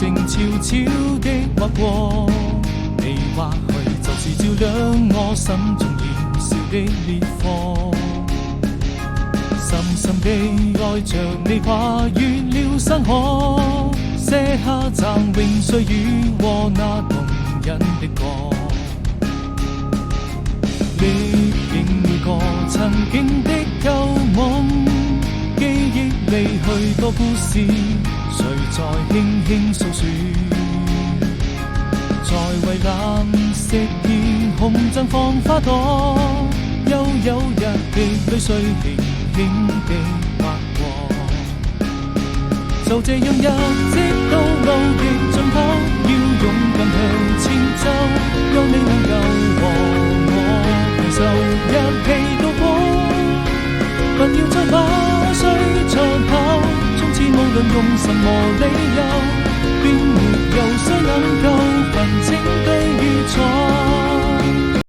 情悄悄的劃過，你或許就是照亮我心中燃燒的烈火。深深地愛着你，跨越了山河，寫下嶄榮歲月和那動人的歌。歷經每個曾經的舊夢，記憶裡許多故事，誰在輕輕訴說？在蔚藍色天空綻放花朵，悠悠日的淚水輕輕地劃過。就這樣一直到路的盡頭，要勇敢向前走，有你能夠和攜手一起度過，不要再把誰長跑。從此無論用什麼理由，便沒有誰能夠分清對與錯。